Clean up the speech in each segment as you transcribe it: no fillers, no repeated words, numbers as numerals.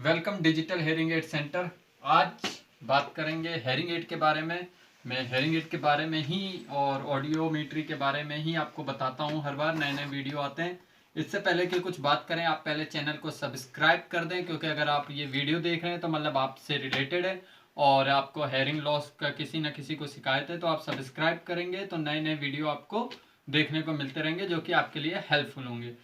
Welcome digital hearing aid centre. आज बात करेंगे हेयरिंग एड के बारे में। मैं हेयरिंग एड के बारे में ही और ऑडियोमीट्री के बारे में ही आपको बताता हूँ। हर बार नए नए वीडियो आते हैं। इससे पहले कि कुछ बात करें, आप पहले चैनल को सब्सक्राइब कर दें, क्योंकि अगर आप ये वीडियो देख रहे हैं तो मतलब आपसे रिलेटेड है और आपको हेयरिंग लॉस का किसी न किसी को शिकायत है, तो आप सब्सक्राइब करेंगे तो नए नए वीडियो आपको देखने को मिलते रहेंगे जो कि आपके लिए हेल्पफुल होंगे।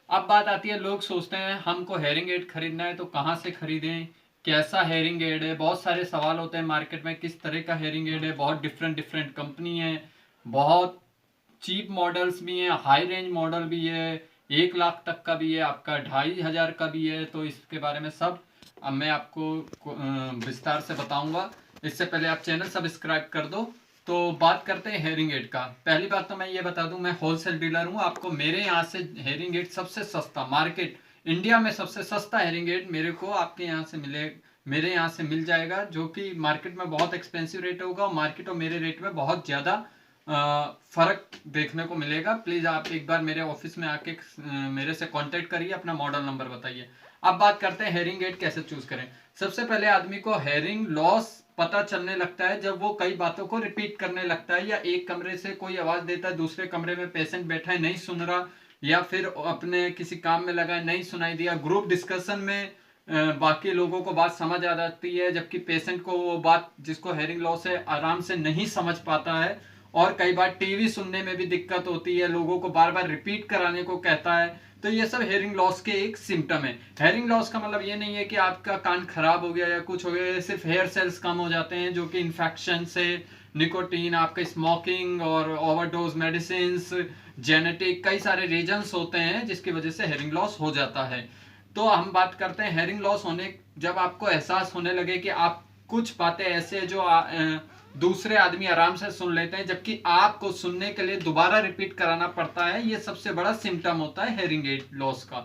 अब बात आती है, लोग सोचते हैं हमको हेयरिंग एड खरीदना है तो कहाँ से खरीदें, कैसा हेयरिंग एड है। बहुत सारे सवाल होते हैं मार्केट में, किस तरह का हेयरिंग एड है। बहुत डिफरेंट डिफरेंट कंपनी है, बहुत चीप मॉडल्स भी हैं, हाई रेंज मॉडल भी है, 1 लाख तक का भी है, आपका 2500 का भी है। तो इसके बारे में सब अब मैं आपको विस्तार से बताऊंगा। इससे पहले आप चैनल सब्सक्राइब कर दो। तो बात करते हैं हेयरिंग एड का। पहली बात तो मैं ये बता दूं, मैं होलसेल डीलर हूं। आपको मेरे यहाँ से हेयरिंग एड सबसे सस्ता, मार्केट इंडिया में सबसे सस्ता हेयरिंग एड मेरे को आपके यहाँ से मेरे यहाँ से मिल जाएगा, जो कि मार्केट में बहुत एक्सपेंसिव रेट होगा और मार्केट और मेरे रेट में बहुत ज़्यादा फर्क देखने को मिलेगा। प्लीज़ आप एक बार मेरे ऑफिस में आके मेरे से कांटेक्ट करिए, अपना मॉडल नंबर बताइए। अब बात करते हैं हेयरिंग एड कैसे चूज करें। सबसे पहले आदमी को हेयरिंग लॉस पता चलने लगता है जब वो कई बातों को रिपीट करने लगता है, या एक कमरे से कोई आवाज देता है, दूसरे कमरे में पेशेंट बैठा है नहीं सुन रहा, या फिर अपने किसी काम में लगा है नहीं सुनाई दिया। ग्रुप डिस्कशन में बाकी लोगों को बात समझ आ जाती है, जबकि पेशेंट को वो बात जिसको हेयरिंग लॉस है आराम से नहीं समझ पाता है। और कई बार टीवी सुनने में भी दिक्कत होती है, लोगों को बार बार रिपीट कराने को कहता है। तो ये सब हेयरिंग लॉस के एक सिम्टम है। हेयरिंग लॉस का मतलब ये नहीं है कि आपका कान खराब हो गया या कुछ हो गया, सिर्फ हेयर सेल्स कम हो जाते हैं, जो कि इन्फेक्शन से, निकोटीन, आपका स्मोकिंग और ओवरडोज मेडिसिन, जेनेटिक, कई सारे रीजंस होते हैं जिसकी वजह से हेयरिंग लॉस हो जाता है। तो हम बात करते हैं हेयरिंग लॉस होने, जब आपको एहसास होने लगे कि आप कुछ बातें ऐसे जो दूसरे आदमी आराम से सुन लेते हैं, जबकि आपको सुनने के लिए दोबारा रिपीट कराना पड़ता है, ये सबसे बड़ा सिम्टम होता है हेयरिंग एड लॉस का।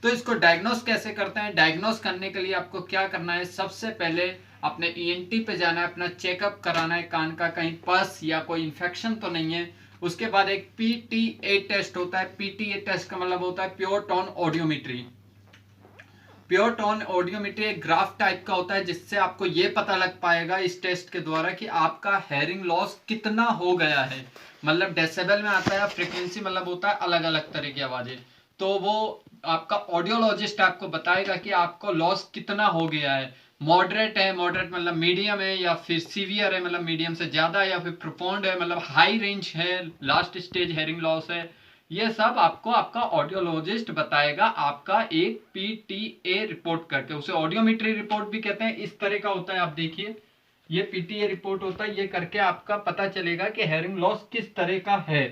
तो इसको डायग्नोस कैसे करते हैं? डायग्नोस करने के लिए आपको क्या करना है, सबसे पहले अपने ईएनटी पे जाना है, अपना चेकअप कराना है कान का, कहीं पस या कोई इन्फेक्शन तो नहीं है। उसके बाद एक पीटीए टेस्ट होता है। पीटीए टेस्ट का मतलब होता है pure tone audiometry. Pure tone audiometry एक ग्राफ टाइप का होता है, जिससे आपको ये पता लग पाएगा इस टेस्ट के द्वारा कि आपका हेयरिंग लॉस कितना हो गया है। मतलब डेसिबल में आता है, फ्रीक्वेंसी मतलब होता है अलग अलग तरह की आवाजें। तो वो आपका ऑडियोलॉजिस्ट आपको बताएगा कि आपको लॉस कितना हो गया है। मॉडरेट है, मॉडरेट मतलब मीडियम है, या फिर सीवियर है मतलब मीडियम से ज्यादा, या फिर प्रोफाउंड है मतलब हाई रेंज है, लास्ट स्टेज हेयरिंग लॉस है। ये सब आपको आपका ऑडियोलॉजिस्ट बताएगा, आपका एक पीटीए रिपोर्ट करके। उसे ऑडियोमेट्री रिपोर्ट भी कहते हैं। इस तरह का होता है, आप देखिए ये पीटीए रिपोर्ट होता है। ये करके आपका पता चलेगा कि हेयरिंग लॉस किस तरह का है।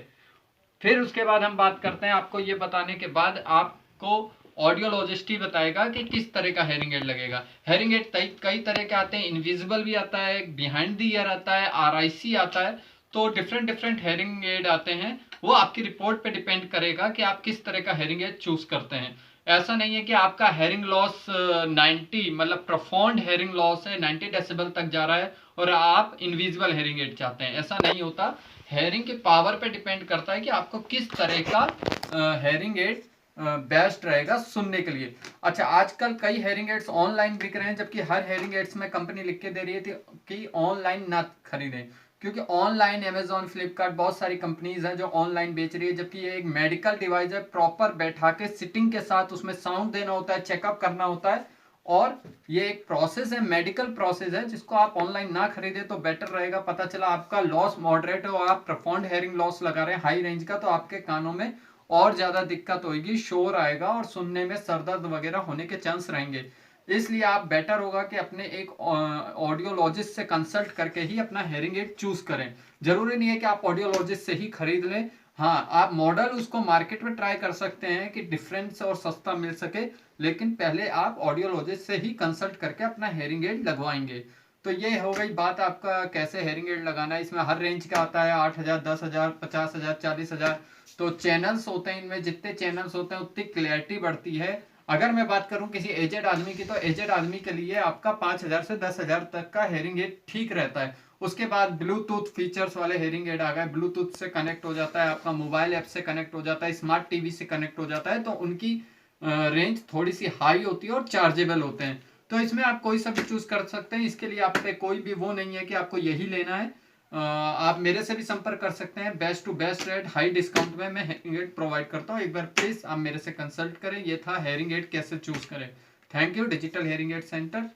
फिर उसके बाद हम बात करते हैं, आपको ये बताने के बाद आपको ऑडियोलॉजिस्ट ही बताएगा कि किस तरह का हेयरिंग एड लगेगा। हेयरिंग एड कई तरह के आते हैं, इनविजिबल भी आता है, बिहाइंड द ईयर आता है, आरआईसी आता है। तो डिफरेंट डिफरेंट हेयरिंग एड आते हैं। वो आपकी रिपोर्ट पे डिपेंड करेगा कि आप किस तरह का हेयरिंग एड चूज करते हैं। ऐसा नहीं है कि आपका हेयरिंग लॉस 90 मतलब प्रोफाउंड हेयरिंग लॉस है, 90 डेसिबल तक जा रहा है और आप इनविजिबल हेयरिंग एड चाहते हैं, ऐसा नहीं होता। हेयरिंग के पावर पे डिपेंड करता है कि आपको किस तरह का हेयरिंग एड बेस्ट रहेगा सुनने के लिए। अच्छा, आजकल कई हेयरिंग एड्स ऑनलाइन बिक रहे हैं, जबकि हर हेयरिंग एड्स में कंपनी लिख के दे रही थी कि ऑनलाइन ना खरीदें, क्योंकि ऑनलाइन अमेजोन, फ्लिपकार्ट, बहुत सारी कंपनीज हैं जो ऑनलाइन बेच रही है। जबकि ये एक मेडिकल डिवाइस है, प्रॉपर बैठा के सिटिंग के साथ उसमें साउंड देना होता है, चेकअप करना होता है, और ये एक प्रोसेस है, मेडिकल प्रोसेस है, जिसको आप ऑनलाइन ना खरीदे तो बेटर रहेगा। पता चला आपका लॉस मॉडरेट है और आप प्रोफाउंड हेयरिंग लॉस लगा रहे हैं हाई रेंज का, तो आपके कानों में और ज्यादा दिक्कत होगी, शोर आएगा और सुनने में सरदर्द वगैरह होने के चांस रहेंगे। इसलिए आप बेटर होगा कि अपने एक ऑडियोलॉजिस्ट से कंसल्ट करके ही अपना हेयरिंग एड चूज करें। जरूरी नहीं है कि आप ऑडियोलॉजिस्ट से ही खरीद लें। हाँ, आप मॉडल उसको मार्केट में ट्राई कर सकते हैं कि डिफरेंस और सस्ता मिल सके, लेकिन पहले आप ऑडियोलॉजिस्ट से ही कंसल्ट करके अपना हेयरिंग एड लगवाएंगे। तो ये हो गई बात आपका कैसे हेयरिंग एड लगाना है। इसमें हर रेंज का आता है, 8,000, 10,000, 50,000, 40,000। तो चैनल्स होते हैं, इनमें जितने चैनल्स होते हैं उतनी क्लैरिटी बढ़ती है। अगर मैं बात करूं किसी एजेड आदमी की, तो एजेड आदमी के लिए आपका 5,000 से 10,000 तक का हेयरिंग एड ठीक रहता है। उसके बाद ब्लूटूथ फीचर्स वाले हेयरिंग एड आ गए, ब्लूटूथ से कनेक्ट हो जाता है, आपका मोबाइल ऐप से कनेक्ट हो जाता है, स्मार्ट टीवी से कनेक्ट हो जाता है, तो उनकी रेंज थोड़ी सी हाई होती है और चार्जेबल होते हैं। तो इसमें आप कोई सा भी चूज कर सकते हैं, इसके लिए आप पे कोई भी वो नहीं है कि आपको यही लेना है। आप मेरे से भी संपर्क कर सकते हैं। Best to best rate, high discount में मैं हेयरिंग एड प्रोवाइड करता हूँ। एक बार प्लीज आप मेरे से कंसल्ट करें। ये था हेयरिंग एड कैसे चूज करें। Thank you digital hearing aid centre.